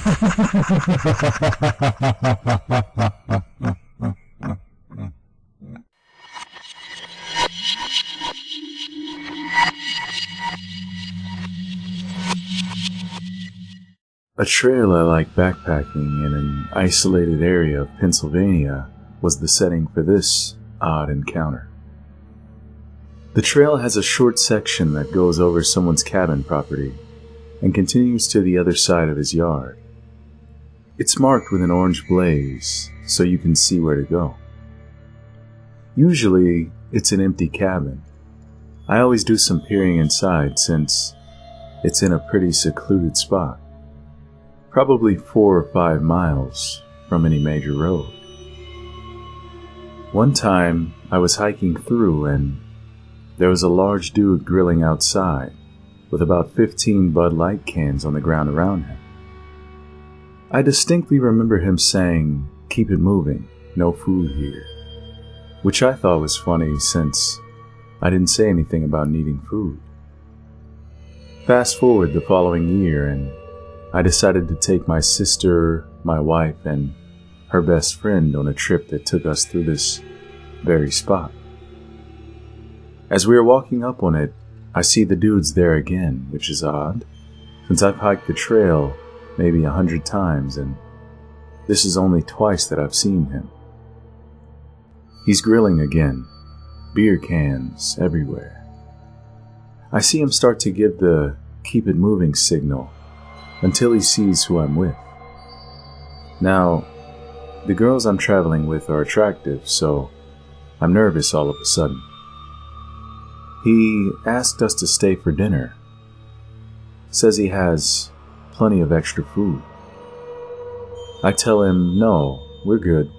A trail I like backpacking in an isolated area of Pennsylvania was the setting for this odd encounter. The trail has a short section that goes over someone's cabin property and continues to the other side of his yard. It's marked with an orange blaze so you can see where to go. Usually, it's an empty cabin. I always do some peering inside since it's in a pretty secluded spot, probably 4 or 5 miles from any major road. One time, I was hiking through and there was a large dude grilling outside with about 15 Bud Light cans on the ground around him. I distinctly remember him saying, "Keep it moving, no food here," which I thought was funny since I didn't say anything about needing food. Fast forward the following year and I decided to take my sister, my wife, and her best friend on a trip that took us through this very spot. As we were walking up on it, I see the dudes there again, which is odd, since I've hiked the trail maybe 100 times, and this is only twice that I've seen him. He's grilling again, beer cans everywhere. I see him start to give the keep it moving signal until he sees who I'm with. Now, the girls I'm traveling with are attractive, so I'm nervous all of a sudden. He asked us to stay for dinner. Says he has plenty of extra food. I tell him, no, we're good.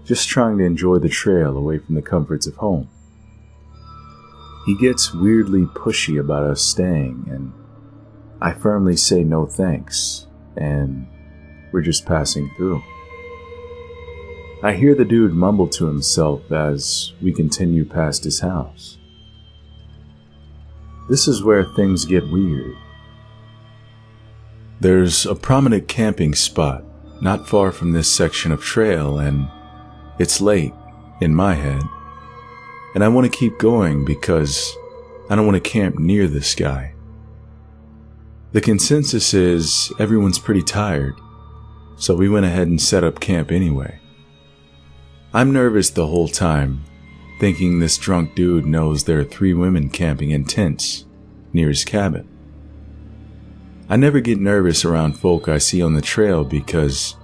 Just trying to enjoy the trail away from the comforts of home. He gets weirdly pushy about us staying, and I firmly say no thanks, and we're just passing through. I hear the dude mumble to himself as we continue past his house. This is where things get weird. There's a prominent camping spot not far from this section of trail, and it's late in my head, and I want to keep going because I don't want to camp near this guy. The consensus is everyone's pretty tired, so we went ahead and set up camp anyway. I'm nervous the whole time, thinking this drunk dude knows there are 3 women camping in tents near his cabin. I never get nervous around folk I see on the trail because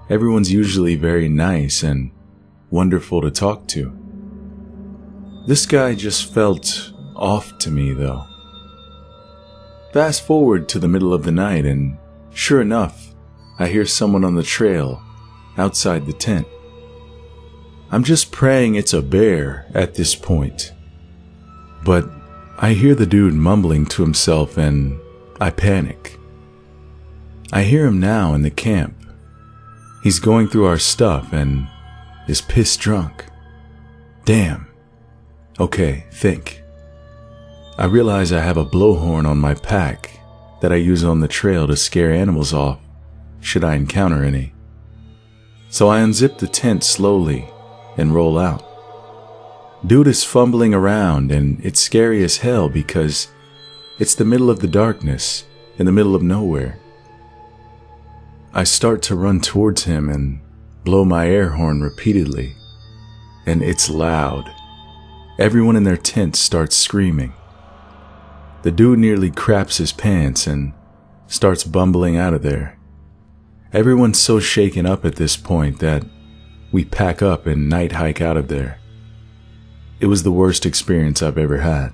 everyone's usually very nice and wonderful to talk to. This guy just felt off to me though. Fast forward to the middle of the night and sure enough, I hear someone on the trail outside the tent. I'm just praying it's a bear at this point. But I hear the dude mumbling to himself and I panic. I hear him now in the camp. He's going through our stuff and is pissed drunk. Damn. Okay, think. I realize I have a blowhorn on my pack that I use on the trail to scare animals off should I encounter any. So I unzip the tent slowly and roll out. Dude is fumbling around and it's scary as hell because it's the middle of the darkness in the middle of nowhere. I start to run towards him and blow my air horn repeatedly, and it's loud. Everyone in their tent starts screaming. The dude nearly craps his pants and starts bumbling out of there. Everyone's so shaken up at this point that we pack up and night hike out of there. It was the worst experience I've ever had.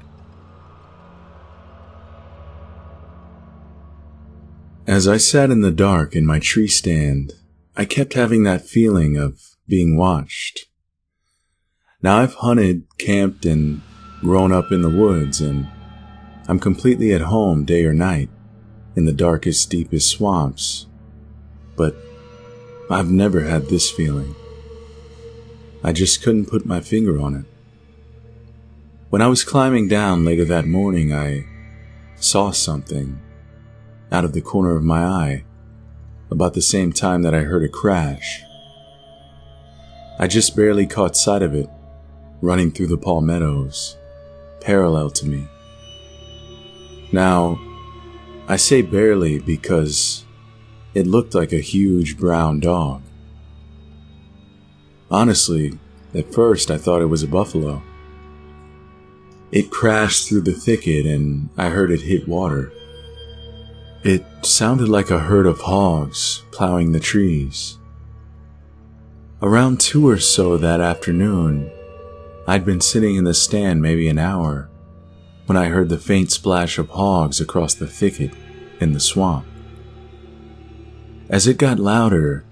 As I sat in the dark in my tree stand, I kept having that feeling of being watched. Now I've hunted, camped, and grown up in the woods, and I'm completely at home day or night in the darkest, deepest swamps. But I've never had this feeling. I just couldn't put my finger on it. When I was climbing down later that morning, I saw something out of the corner of my eye, about the same time that I heard a crash. I just barely caught sight of it, running through the palmettos, parallel to me. Now, I say barely because it looked like a huge brown dog. Honestly, at first I thought it was a buffalo. It crashed through the thicket and I heard it hit water. It sounded like a herd of hogs plowing the trees. Around 2 or so that afternoon, I'd been sitting in the stand maybe an hour when I heard the faint splash of hogs across the thicket in the swamp. As it got louder,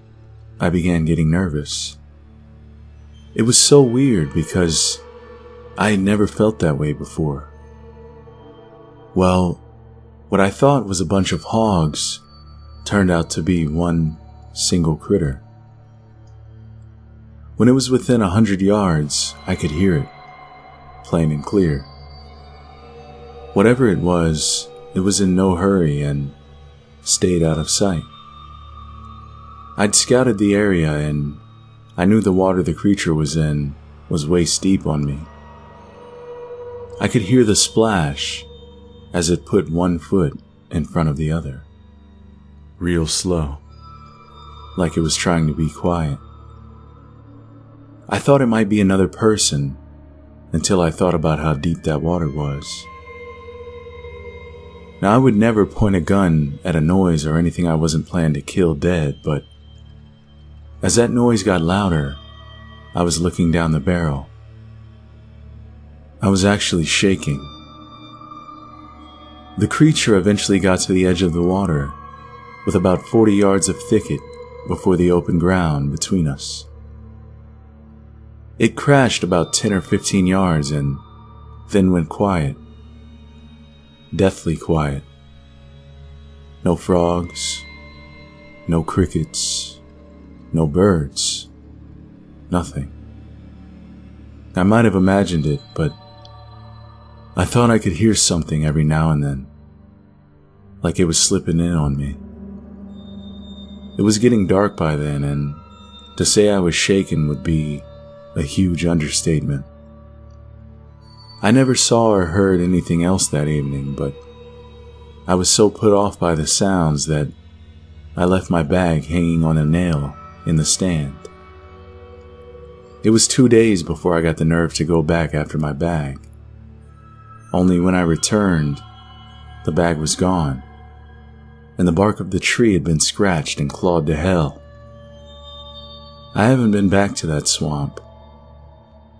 I began getting nervous. It was so weird because I had never felt that way before. Well, what I thought was a bunch of hogs turned out to be one single critter. When it was within 100 yards, I could hear it, plain and clear. Whatever it was in no hurry and stayed out of sight. I'd scouted the area and I knew the water the creature was in was waist deep on me. I could hear the splash as it put one foot in front of the other. Real slow, like it was trying to be quiet. I thought it might be another person until I thought about how deep that water was. Now, I would never point a gun at a noise or anything I wasn't planning to kill dead, but as that noise got louder, I was looking down the barrel. I was actually shaking. The creature eventually got to the edge of the water, with about 40 yards of thicket before the open ground between us. It crashed about 10 or 15 yards and then went quiet. Deathly quiet. No frogs, no crickets, no birds, nothing. I might have imagined it, but I thought I could hear something every now and then, like it was slipping in on me. It was getting dark by then, and to say I was shaken would be a huge understatement. I never saw or heard anything else that evening, but I was so put off by the sounds that I left my bag hanging on a nail in the stand. It was 2 days before I got the nerve to go back after my bag. Only when I returned, the bag was gone, and the bark of the tree had been scratched and clawed to hell. I haven't been back to that swamp.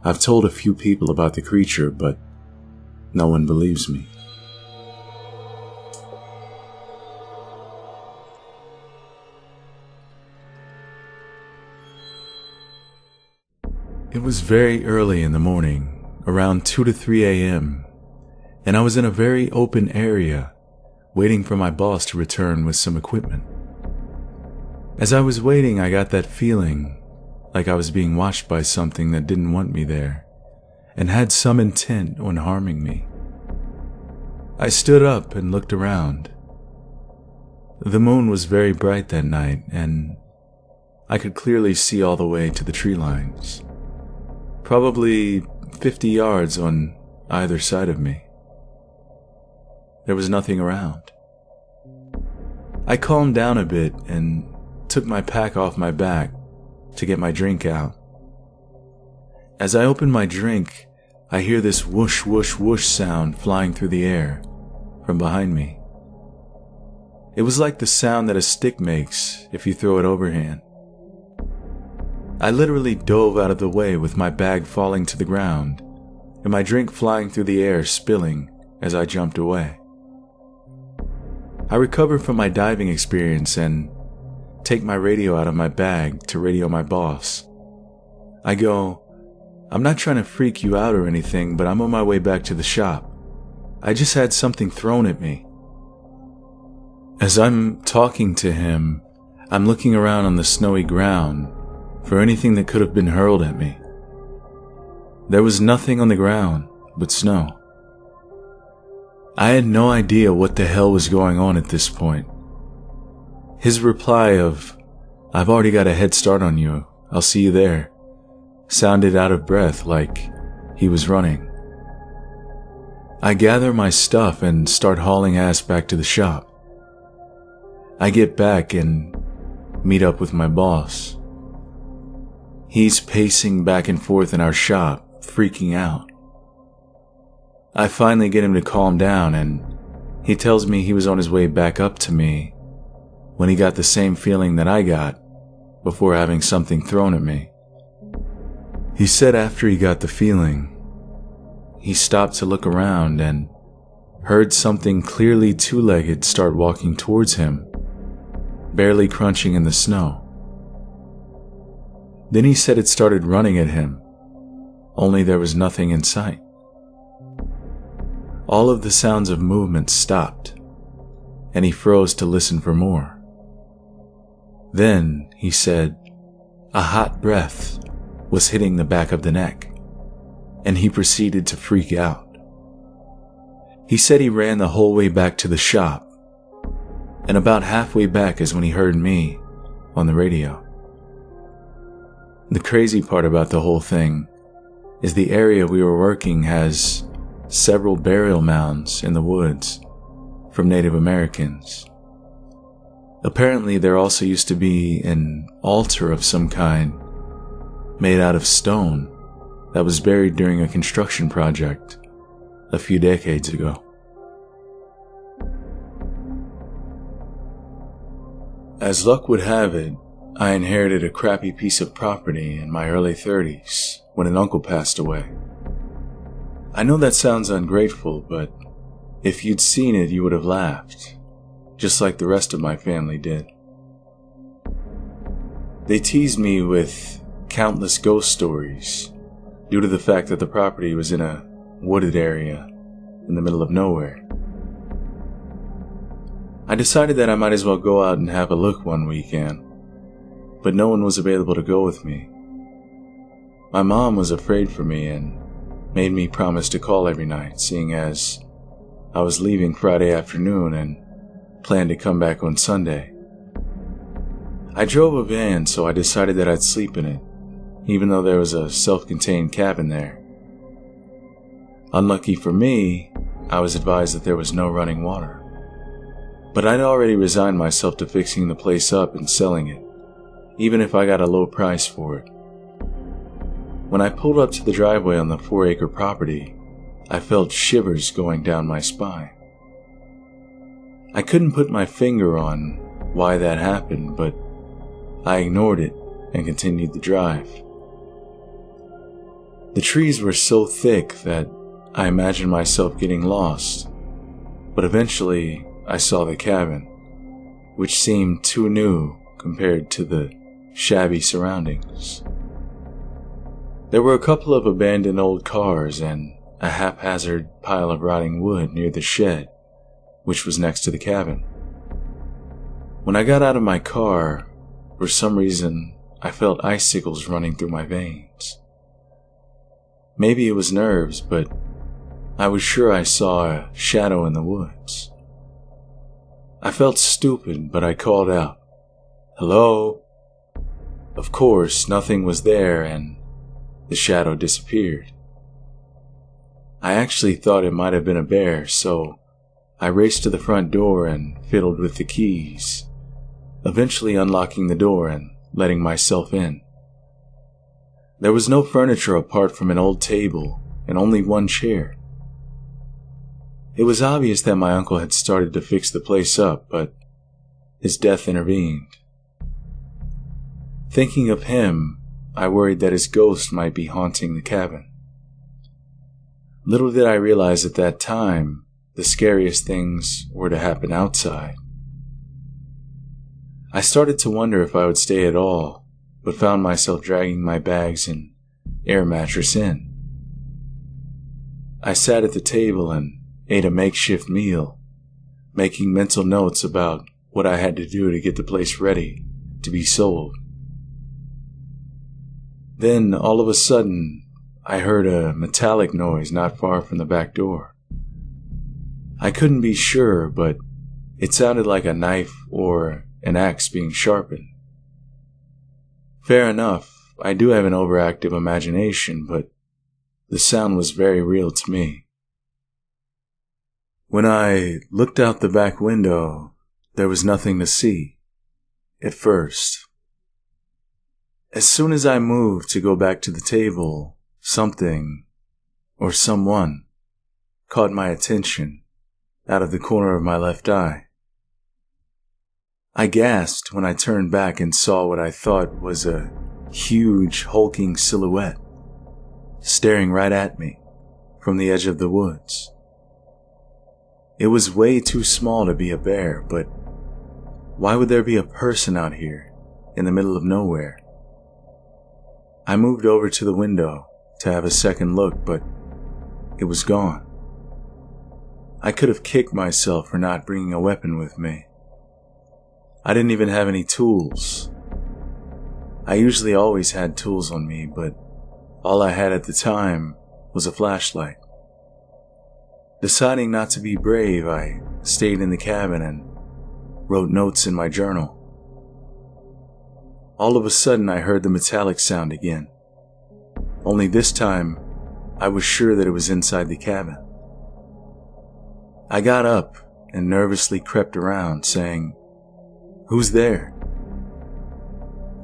I've told a few people about the creature, but no one believes me. It was very early in the morning, around 2 to 3 a.m., and I was in a very open area, waiting for my boss to return with some equipment. As I was waiting, I got that feeling like I was being watched by something that didn't want me there and had some intent on harming me. I stood up and looked around. The moon was very bright that night, and I could clearly see all the way to the tree lines, probably 50 yards on either side of me. There was nothing around. I calmed down a bit and took my pack off my back to get my drink out. As I open my drink, I hear this whoosh, whoosh, whoosh sound flying through the air from behind me. It was like the sound that a stick makes if you throw it overhand. I literally dove out of the way with my bag falling to the ground and my drink flying through the air, spilling as I jumped away. I recover from my diving experience and take my radio out of my bag to radio my boss. I go, "I'm not trying to freak you out or anything, but I'm on my way back to the shop. I just had something thrown at me." As I'm talking to him, I'm looking around on the snowy ground for anything that could have been hurled at me. There was nothing on the ground but snow. I had no idea what the hell was going on at this point. His reply of, "I've already got a head start on you, I'll see you there," sounded out of breath like he was running. I gather my stuff and start hauling ass back to the shop. I get back and meet up with my boss. He's pacing back and forth in our shop, freaking out. I finally get him to calm down, and he tells me he was on his way back up to me when he got the same feeling that I got before having something thrown at me. He said after he got the feeling, he stopped to look around and heard something clearly two-legged start walking towards him, barely crunching in the snow. Then he said it started running at him, only there was nothing in sight. All of the sounds of movement stopped, and he froze to listen for more. Then, he said, a hot breath was hitting the back of the neck, and he proceeded to freak out. He said he ran the whole way back to the shop, and about halfway back is when he heard me on the radio. The crazy part about the whole thing is the area we were working has several burial mounds in the woods from Native Americans. Apparently, there also used to be an altar of some kind made out of stone that was buried during a construction project a few decades ago. As luck would have it, I inherited a crappy piece of property in my early 30s when an uncle passed away. I know that sounds ungrateful, but if you'd seen it, you would have laughed, just like the rest of my family did. They teased me with countless ghost stories due to the fact that the property was in a wooded area in the middle of nowhere. I decided that I might as well go out and have a look one weekend, but no one was available to go with me. My mom was afraid for me and made me promise to call every night, seeing as I was leaving Friday afternoon and planned to come back on Sunday. I drove a van, so I decided that I'd sleep in it, even though there was a self-contained cabin there. Unlucky for me, I was advised that there was no running water. But I'd already resigned myself to fixing the place up and selling it, even if I got a low price for it. When I pulled up to the driveway on the 4-acre property, I felt shivers going down my spine. I couldn't put my finger on why that happened, but I ignored it and continued the drive. The trees were so thick that I imagined myself getting lost, but eventually I saw the cabin, which seemed too new compared to the shabby surroundings. There were a couple of abandoned old cars and a haphazard pile of rotting wood near the shed, which was next to the cabin. When I got out of my car, for some reason, I felt icicles running through my veins. Maybe it was nerves, but I was sure I saw a shadow in the woods. I felt stupid, but I called out, "Hello?" Of course, nothing was there and the shadow disappeared. I actually thought it might have been a bear, so I raced to the front door and fiddled with the keys, eventually unlocking the door and letting myself in. There was no furniture apart from an old table and only one chair. It was obvious that my uncle had started to fix the place up, but his death intervened. Thinking of him, I worried that his ghost might be haunting the cabin. Little did I realize at that time, the scariest things were to happen outside. I started to wonder if I would stay at all, but found myself dragging my bags and air mattress in. I sat at the table and ate a makeshift meal, making mental notes about what I had to do to get the place ready to be sold. Then, all of a sudden, I heard a metallic noise not far from the back door. I couldn't be sure, but it sounded like a knife or an axe being sharpened. Fair enough, I do have an overactive imagination, but the sound was very real to me. When I looked out the back window, there was nothing to see, at first. As soon as I moved to go back to the table, something, or someone, caught my attention out of the corner of my left eye. I gasped when I turned back and saw what I thought was a huge, hulking silhouette staring right at me from the edge of the woods. It was way too small to be a bear, but why would there be a person out here in the middle of nowhere? I moved over to the window to have a second look, but it was gone. I could have kicked myself for not bringing a weapon with me. I didn't even have any tools. I usually always had tools on me, but all I had at the time was a flashlight. Deciding not to be brave, I stayed in the cabin and wrote notes in my journal. All of a sudden, I heard the metallic sound again. Only this time, I was sure that it was inside the cabin. I got up and nervously crept around, saying, "Who's there?"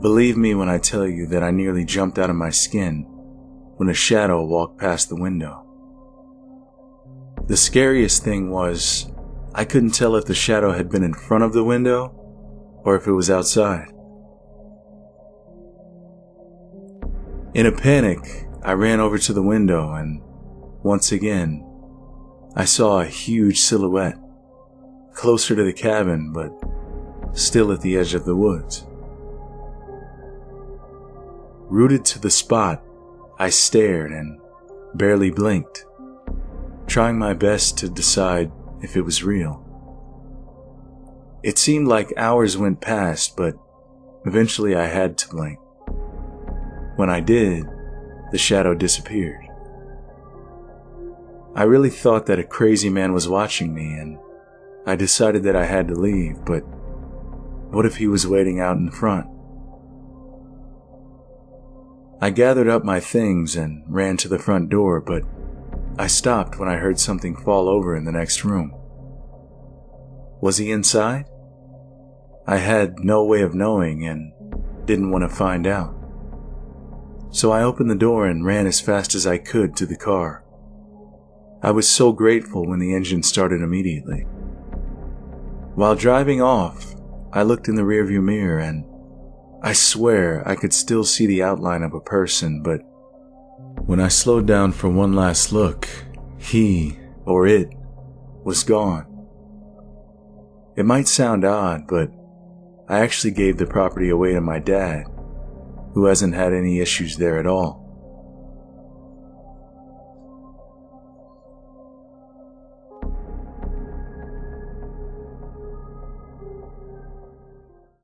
Believe me when I tell you that I nearly jumped out of my skin when a shadow walked past the window. The scariest thing was, I couldn't tell if the shadow had been in front of the window or if it was outside. In a panic, I ran over to the window and, once again, I saw a huge silhouette, closer to the cabin but still at the edge of the woods. Rooted to the spot, I stared and barely blinked, trying my best to decide if it was real. It seemed like hours went past, but eventually I had to blink. When I did, the shadow disappeared. I really thought that a crazy man was watching me, and I decided that I had to leave, but what if he was waiting out in front? I gathered up my things and ran to the front door, but I stopped when I heard something fall over in the next room. Was he inside? I had no way of knowing and didn't want to find out. So I opened the door and ran as fast as I could to the car. I was so grateful when the engine started immediately. While driving off, I looked in the rearview mirror and I swear I could still see the outline of a person, but when I slowed down for one last look, he, or it, was gone. It might sound odd, but I actually gave the property away to my dad, who hasn't had any issues there at all.